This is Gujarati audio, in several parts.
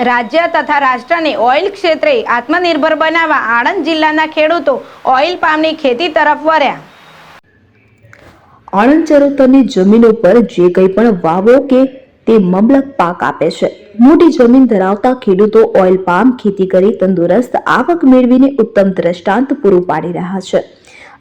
રાજ્ય તથા રાષ્ટ્રને ઓઇલ ક્ષેત્રે આત્મનિર્ભર બનાવવા આણંદ જિલ્લાના ખેડૂતો ઓઇલ પામની ખેતી તરફ વળ્યા। આણંદ ચરોતરની જમીનો પર જે કંઈ પણ વાવો કે તે મબલક પાક આપે છે। મોટી જમીન ધરાવતા ખેડૂતો ઓઇલ પામ ખેતી કરી તંદુરસ્ત આવક મેળવીને ઉત્તમ દ્રષ્ટાંત પૂરું પાડી રહ્યા છે।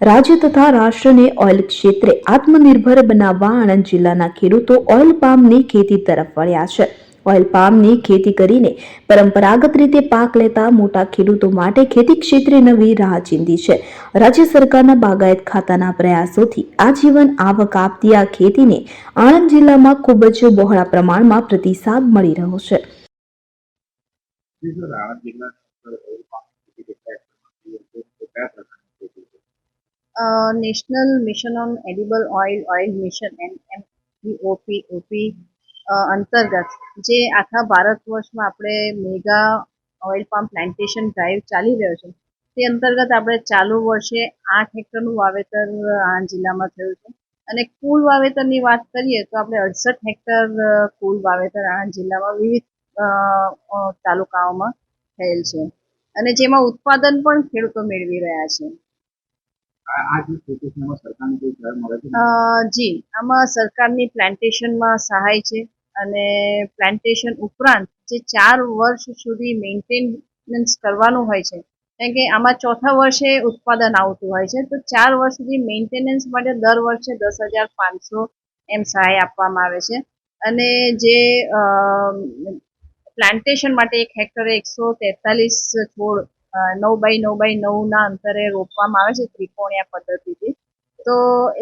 રાજ્ય તથા રાષ્ટ્રને ઓઇલ ક્ષેત્રે આત્મનિર્ભર બનાવવા આણંદ જિલ્લાના ખેડૂતો ઓઇલ પામની ખેતી તરફ વળ્યા છે। ઓઇલ પામની ખેતી કરીને પરંપરાગત રીતે પાક લેતા મોટા ખેડૂતો માટે ખેતી ક્ષેત્રે નવી રાહ ચીંધી છે। રાજ્ય સરકારના બાગાયત ખાતાના પ્રયાસોથી આજીવન આવક આપતી આ ખેતીને આણંદ જિલ્લામાં ખૂબ જ બહોળા પ્રમાણમાં પ્રતિસાદ મળી રહ્યો છે। National mission on edible oil mission NMEOP અંતર્ગત જે આખા ભારત વર્ષમાં આપણે mega oil palm plantation drive ચાલી રહ્યો છે તે અંતર્ગત આપણે ચાલુ વર્ષે 8 હેક્ટરનું વાવેતર આણંદ જિલ્લામાં થયું છે અને કુલ વાવેતરની વાત કરીએ તો આપણે 68 હેક્ટર કુલ વાવેતર આણંદ જિલ્લામાં વિવિધ તાલુકાઓમાં થયેલ છે અને જેમાં ઉત્પાદન પણ ખેડૂતો મેળવી રહ્યા છે। જી આમાં સરકારની પ્લાન્ટેશનમાં સહાય છે અને પ્લાન્ટેશન ઉપરાંત જે 4 વર્ષ સુધી મેન્ટેનન્સ કરવાનું હોય છે કારણ કે આમાં ચોથા વર્ષે ઉત્પાદન આવતું હોય છે તો 4 વર્ષ સુધી મેન્ટેનન્સ માટે દર વર્ષે 10,500 એમ સહાય આપવામાં આવે છે અને જે પ્લાન્ટેશન માટે 1 હેક્ટરે 143 છોડ 9x9x9 અંતરે રોપવામાં આવે છે ત્રિકોણીય પદ્ધતિથી તો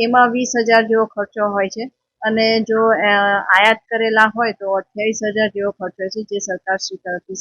એમાં 20,000 જેવો ખર્ચો હોય છે અને જો આયાત કરેલા હોય તો 28,000 જેવો ખર્ચો છે જે સરકારશ્રી તરફથી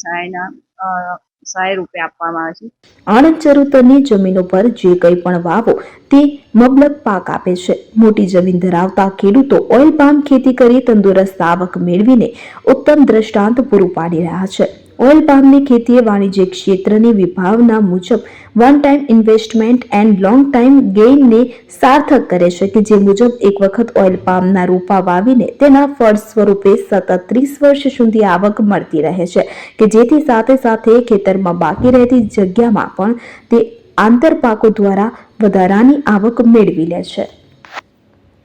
સહાય રૂપે આપવામાં આવે છે। આણંદ ચરોતરની જમીનો પર જે કંઈ પણ વાવો તે મબલક પાક આપે છે। મોટી જમીન ધરાવતા ખેડૂતો ઓઇલ પામ ખેતી કરી તંદુરસ્ત આવક મેળવીને ઉત્તમ દ્રષ્ટાંત પૂરું પાડી રહ્યા છે। ઓઇલ પામની ખેતીએ વાણિજ્ય ક્ષેત્રની વિભાવના મુજબ one time investment and long time ગેઇનને સાર્થક કરે છે કે જે મુજબ એક વખત ઓઇલ પામના રોપા વાવીને તેના ફળ સ્વરૂપે સતત 30 વર્ષ સુધી આવક મળતી રહે છે કે જેથી સાથે સાથે ખેતરમાં બાકી રહેતી જગ્યામાં પણ તે આંતરપાકો દ્વારા વધારાની આવક મેળવી લે છે।